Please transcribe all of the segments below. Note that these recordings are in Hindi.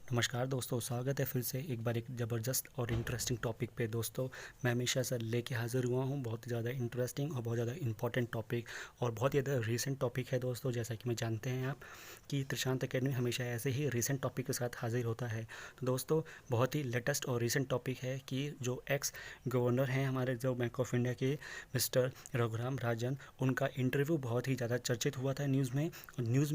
नमस्कार दोस्तों, स्वागत है फिर से एक बार एक ज़बरदस्त और इंटरेस्टिंग टॉपिक पे। दोस्तों मैं हमेशा सर लेके हाज़िर हुआ हूँ। बहुत ही ज़्यादा इंटरेस्टिंग और बहुत ज़्यादा इंपॉर्टेंट टॉपिक और बहुत ही ज़्यादा रीसेंट टॉपिक है दोस्तों। जैसा कि मैं जानते हैं आप कि त्रिशांत एकेडमी हमेशा ऐसे ही रीसेंट टॉपिक के साथ हाज़िर होता है। तो दोस्तों बहुत ही लेटेस्ट और रीसेंट टॉपिक है कि जो एक्स गवर्नर हैं हमारे जो बैंक ऑफ इंडिया के मिस्टर रघुराम राजन, उनका इंटरव्यू बहुत ही ज़्यादा चर्चित हुआ था न्यूज़ में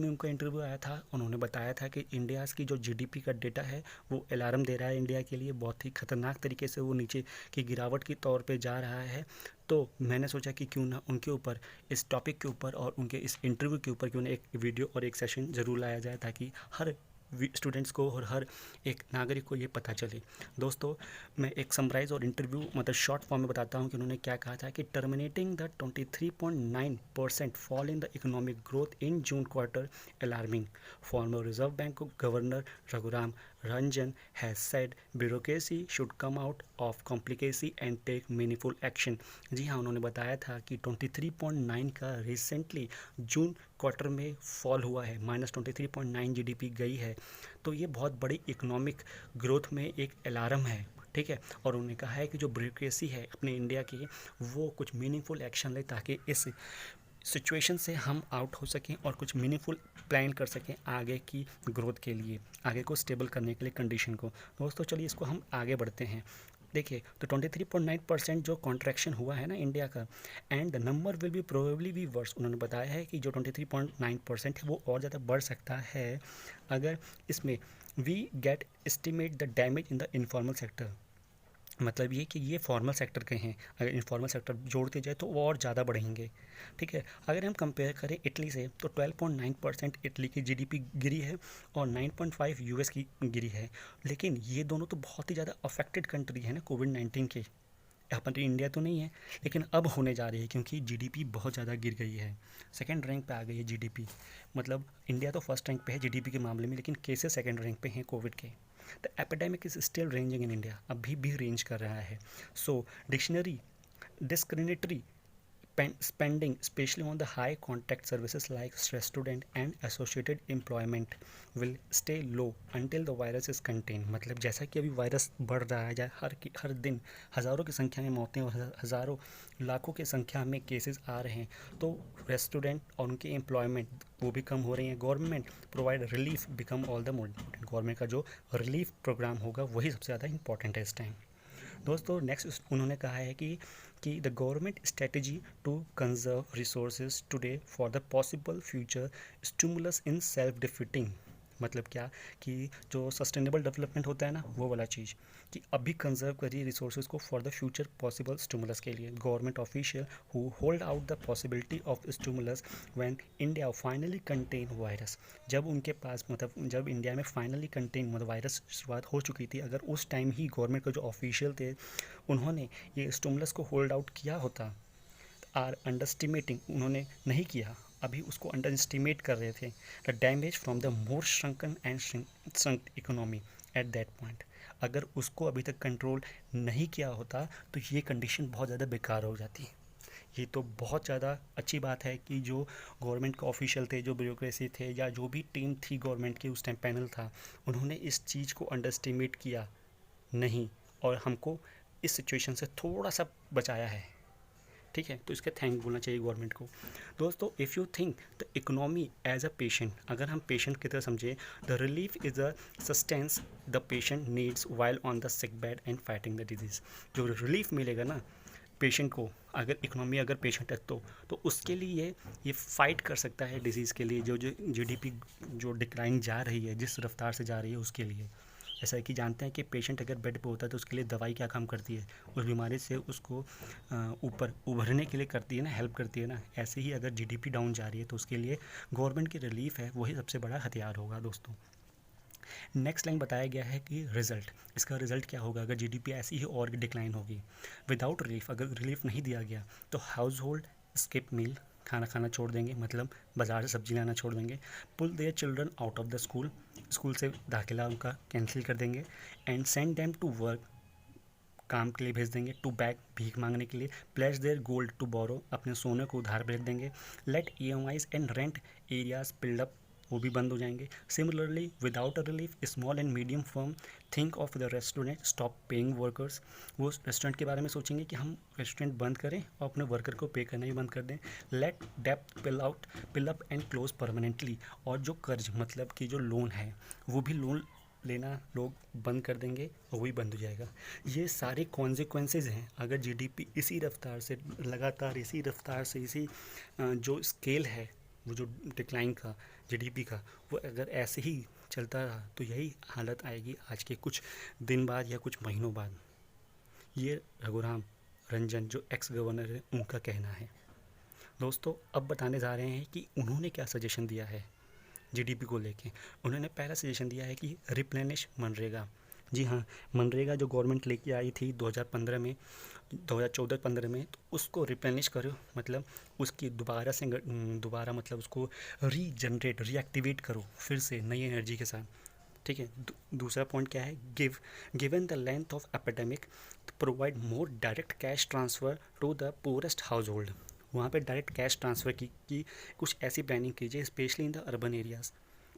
उनका इंटरव्यू आया था। उन्होंने बताया था कि इंडिया की जो जीडीपी का डेटा है वो अलार्म दे रहा है इंडिया के लिए। बहुत ही ख़तरनाक तरीके से वो नीचे की गिरावट की तौर पे जा रहा है। तो मैंने सोचा कि क्यों ना उनके ऊपर, इस टॉपिक के ऊपर और उनके इस इंटरव्यू के ऊपर क्यों ना एक वीडियो और एक सेशन ज़रूर लाया जाए, ताकि हर स्टूडेंट्स को और हर एक नागरिक को ये पता चले। दोस्तों मैं एक समराइज़ और इंटरव्यू मतलब शॉर्ट फॉर्म में बताता हूँ कि उन्होंने क्या कहा था कि terminating the 23.9% fall in the economic growth in June quarter alarming. Farmer reserve bank governor Raghuram Ranjan has said bureaucracy should come out of complicacy and take meaningful action। जी हाँ, उन्होंने बताया था कि 23.9 का रिसेंटली जून क्वार्टर में फॉल हुआ है, -23.9 जीडीपी गई है। तो ये बहुत बड़ी इकोनॉमिक ग्रोथ में एक अलार्म है, ठीक है। और उन्होंने कहा है कि जो ब्यूरोक्रेसी है अपने इंडिया की, वो कुछ मीनिंगफुल एक्शन ले ताकि इस सिचुएशन से हम आउट हो सकें और कुछ मीनिंगफुल प्लान कर सकें आगे की ग्रोथ के लिए, आगे को स्टेबल करने के लिए कंडीशन को। दोस्तों चलिए इसको हम आगे बढ़ते हैं। देखिए तो 23.9% जो कॉन्ट्रैक्शन हुआ है ना इंडिया का, and the number will be probably be verse. उन्होंने बताया है कि जो 23.9% है वो और ज़्यादा बढ़ सकता है अगर इसमें we get estimate the damage in the informal sector. मतलब ये कि ये फॉर्मल सेक्टर के हैं, अगर इनफॉर्मल सेक्टर जोड़ते जाए तो वो और ज़्यादा बढ़ेंगे, ठीक है। अगर हम कंपेयर करें इटली से तो 12.9% इटली की जीडीपी गिरी है और 9.5 यूएस की गिरी है। लेकिन ये दोनों तो बहुत ही ज़्यादा अफेक्टेड कंट्री है ना कोविड-19 के। हमारी इंडिया तो नहीं है, लेकिन अब होने जा रही है क्योंकि जीडीपी बहुत ज़्यादा गिर गई है। सेकंड रैंक पे आ गई है जीडीपी। मतलब इंडिया तो फर्स्ट रैंक पे है जीडीपी के मामले में, लेकिन केसेस सेकंड रैंक पे हैं कोविड के। The epidemic is still ranging in India, अभी भी रेंज कर रहा है। सो dictionary discriminatory spending, especially on the high contact services like student and associated employment, will stay low until the virus is contained। मतलब जैसा कि अभी वायरस बढ़ रहा है, हर दिन हज़ारों की संख्या में मौतें और हज़ारों लाखों की संख्या में केसेस आ रहे हैं, तो रेस्टोरेंट और उनके एम्प्लॉयमेंट वो भी कम हो रही हैं। Government provide relief become all the more important. Government का जो रिलीफ प्रोग्राम होगा वही सबसे ज़्यादा इंपॉर्टेंट है इस टाइम। दोस्तों नेक्स्ट उन्होंने कहा है कि the government strategy to conserve resources today for the possible future stimulus in self defeating. मतलब क्या कि जो सस्टेनेबल डेवलपमेंट होता है ना, वो वाला चीज़ कि अभी कंजर्व करिए रिसोर्सेज को for the future possible stimulus के लिए। Government official who hold out the possibility of stimulus when India finally contain virus. जब उनके पास मतलब जब इंडिया में फाइनली कंटेन मतलब वायरस शुरुआत हो चुकी थी, अगर उस टाइम ही गवर्नमेंट के जो ऑफिशियल थे उन्होंने ये स्टिमुलस को होल्ड आउट किया होता, आर अंडर एस्टिमेटिंग, उन्होंने नहीं किया, अभी उसको अंडर एस्टिमेट कर रहे थे the damage from the more shrunken and shrunk economy at that point. अगर उसको अभी तक कंट्रोल नहीं किया होता तो ये कंडीशन बहुत ज़्यादा बेकार हो जाती। ये तो बहुत ज़्यादा अच्छी बात है कि जो गवर्नमेंट के ऑफिशियल थे, जो ब्यूरोक्रेसी थे, या जो भी टीम थी गवर्नमेंट की उस टाइम पैनल था, उन्होंने इस चीज़ को अंडर एस्टिमेट किया नहीं और हमको इस सिचुएशन से थोड़ा सा बचाया है, ठीक है। तो इसका थैंक बोलना चाहिए गवर्नमेंट को। दोस्तों if you think the economy as a patient, अगर हम पेशेंट की तरह समझे, the relief is a sustenance the patient needs while on the sick bed and fighting the disease. जो रिलीफ मिलेगा ना पेशेंट को, अगर इकोनॉमी अगर पेशेंट है तो उसके लिए ये फाइट कर सकता है डिजीज़ के लिए, जो जो जीडीपी जो डिक्लाइन जा रही है, जिस रफ्तार से जा रही है उसके लिए। ऐसा है कि जानते हैं कि पेशेंट अगर बेड पे होता है तो उसके लिए दवाई क्या काम करती है, उस बीमारी से उसको ऊपर उभरने के लिए करती है ना, हेल्प करती है ना। ऐसे ही अगर जीडीपी डाउन जा रही है तो उसके लिए गवर्नमेंट की रिलीफ है वही सबसे बड़ा हथियार होगा दोस्तों। नेक्स्ट लाइन बताया गया है कि रिजल्ट, इसका रिजल्ट क्या होगा अगर जीडीपी ऐसी ही और डिक्लाइन होगी। विदाउट रिलीफ, अगर रिलीफ नहीं दिया गया तो हाउस होल्ड स्किप मील, खाना खाना छोड़ देंगे, मतलब बाजार से सब्जी लाना छोड़ देंगे। Pull their children out of the school, school से दाखिला उनका कैंसिल कर देंगे। And send them to work, काम के लिए भेज देंगे। टू बैक, भीख मांगने के लिए। Place their gold to borrow, अपने सोने को उधार भेज देंगे। Late EMIs and rent arrears build up वो भी बंद हो जाएंगे। Similarly without a relief small and medium firm think of the restaurant stop paying workers. वो रेस्टोरेंट के बारे में सोचेंगे कि हम रेस्टोरेंट बंद करें और अपने वर्कर को पे करना ही बंद कर दें। लेट डेप्थ pile up and close permanently. और जो कर्ज मतलब कि जो लोन है वो भी लोन लेना लोग बंद कर देंगे और वही बंद हो जाएगा। ये सारे कॉन्सिक्वेंसेज हैं अगर जीडीपी इसी रफ्तार से लगातार इसी रफ्तार से इसी जो स्केल है वो जो डिक्लाइन का जीडीपी का वो अगर ऐसे ही चलता रहा तो यही हालत आएगी आज के कुछ दिन बाद या कुछ महीनों बाद। ये रघुराम रंजन जो एक्स गवर्नर है उनका कहना है। दोस्तों अब बताने जा रहे हैं कि उन्होंने क्या सजेशन दिया है जीडीपी को लेके। उन्होंने पहला सजेशन दिया है कि रिप्लेनिश मनरेगा। जी हाँ, मनरेगा जो गवर्नमेंट लेके आई थी 2015 में 2014-15 में, तो उसको रिप्लेनिश करो मतलब उसकी दोबारा मतलब उसको रीएक्टिवेट करो फिर से नई एनर्जी के साथ। ठीक है। दूसरा पॉइंट क्या है, given the length of epidemic provide more direct cash transfer to the poorest household. वहाँ पे डायरेक्ट कैश ट्रांसफ़र की कुछ ऐसी प्लानिंग कीजिए specially in the urban areas.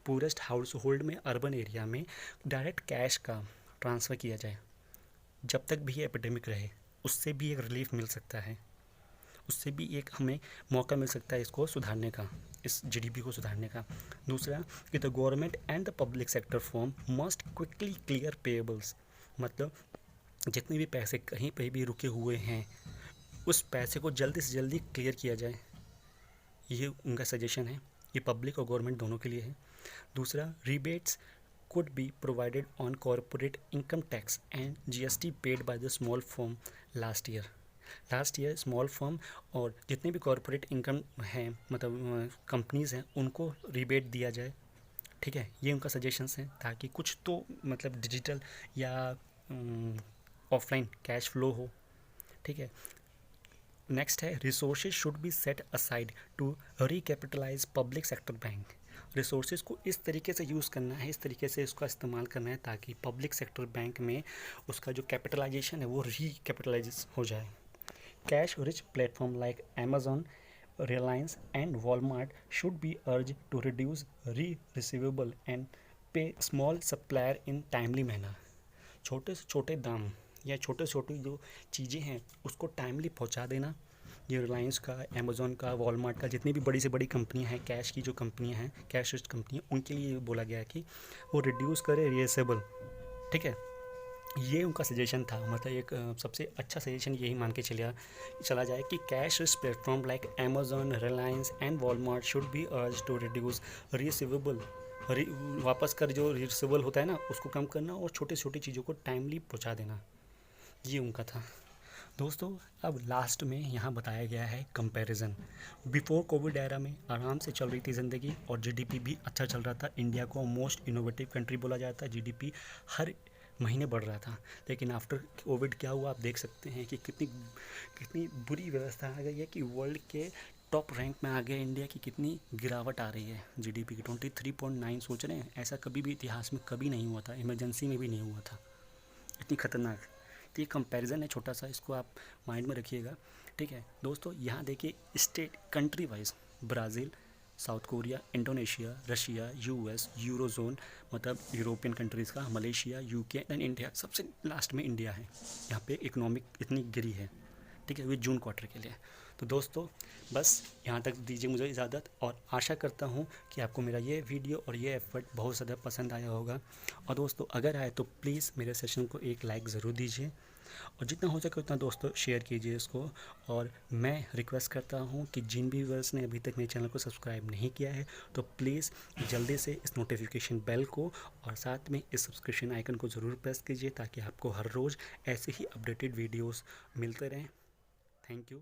Poorest house hold में अर्बन एरिया में डायरेक्ट कैश का ट्रांसफ़र किया जाए। जब तक भी ये एपिडेमिक रहे उससे भी एक रिलीफ मिल सकता है, उससे भी एक हमें मौका मिल सकता है इसको सुधारने का, इस जीडीपी को सुधारने का। दूसरा कि the government and the public sector firm must quickly clear payables. मतलब जितने भी पैसे कहीं पे भी रुके हुए हैं उस पैसे को जल्दी से जल्दी क्लियर किया जाए। ये उनका सजेशन है, ये पब्लिक और गवर्नमेंट दोनों के लिए है। दूसरा, rebates could be provided on corporate income tax and GST paid by the small firm last year. Small firm और जितने भी कॉरपोरेट इनकम हैं मतलब कंपनीज़ हैं उनको रिबेट दिया जाए। ठीक है, ये उनका सजेशंस हैं ताकि कुछ तो मतलब डिजिटल या ऑफलाइन कैश फ्लो हो। ठीक है। नेक्स्ट है, resources should be set aside to recapitalize public sector bank. Resources को इस तरीके से यूज़ करना है, इस तरीके से इसका इस्तेमाल करना है ताकि पब्लिक सेक्टर बैंक में उसका जो कैपिटलाइजेशन है वो रिकैपिटलाइज हो जाए। Cash rich platform like Amazon, Reliance and Walmart should be urge to reduce receivable and pay small supplier in timely manner. छोटे से छोटे दाम या छोटे छोटी जो चीज़ें हैं उसको टाइमली पहुंचा देना। ये रिलायंस का, अमेज़ॉन का, वॉलमार्ट का, जितनी भी बड़ी से बड़ी कंपनियां हैं, कैश की जो कंपनियां हैं, कैश रिच कंपनियां, उनके लिए बोला गया है कि वो रिड्यूस करे रिसेबल। ठीक है, ये उनका सजेशन था। मतलब एक सबसे अच्छा सजेशन यही मान के चला जाए कि cash rich platform like Amazon, Reliance and Walmart should be urge to reduce receivable, वापस कर जो रिसीवेबल होता है ना उसको कम करना और छोटी छोटी चीज़ों को टाइमली पहुँचा देना। ये उनका था। दोस्तों अब लास्ट में यहाँ बताया गया है कंपैरिजन। बिफोर कोविड एरा में आराम से चल रही थी ज़िंदगी और जीडीपी भी अच्छा चल रहा था। इंडिया को मोस्ट इनोवेटिव कंट्री बोला जाता है, जीडीपी हर महीने बढ़ रहा था। लेकिन आफ्टर कोविड क्या हुआ आप देख सकते हैं कि कितनी बुरी व्यवस्था आ गई है कि वर्ल्ड के टॉप रैंक में आ गया इंडिया की। कितनी गिरावट आ रही है जीडीपी की, 23.9 सोच रहे हैं। ऐसा कभी भी इतिहास में कभी नहीं हुआ था, इमरजेंसी में भी नहीं हुआ था, इतनी खतरनाक। तो ये कंपैरिजन है छोटा सा, इसको आप माइंड में रखिएगा। ठीक है दोस्तों, यहाँ देखिए state country wise Brazil, south Korea, Indonesia, Russia, US, eurozone मतलब यूरोपियन कंट्रीज़ का, मलेशिया, यूके एंड इंडिया। सबसे लास्ट में इंडिया है। यहाँ पे इकोनॉमिक इतनी गिरी है। ठीक है, ये जून क्वार्टर के लिए। तो दोस्तों बस यहाँ तक दीजिए मुझे इजाज़त, और आशा करता हूँ कि आपको मेरा ये वीडियो और ये एफर्ट बहुत ज़्यादा पसंद आया होगा। और दोस्तों अगर आए तो प्लीज़ मेरे सेशन को एक लाइक ज़रूर दीजिए और जितना हो सके उतना दोस्तों शेयर कीजिए इसको। और मैं रिक्वेस्ट करता हूँ कि जिन भी व्यूअर्स ने अभी तक मेरे चैनल को सब्सक्राइब नहीं किया है तो प्लीज़ जल्दी से इस नोटिफिकेशन बेल को और साथ में इस सब्सक्रिप्शन आइकन को ज़रूर प्रेस कीजिए ताकि आपको हर रोज़ ऐसे ही अपडेटेड वीडियोज़ मिलते रहें। Thank you.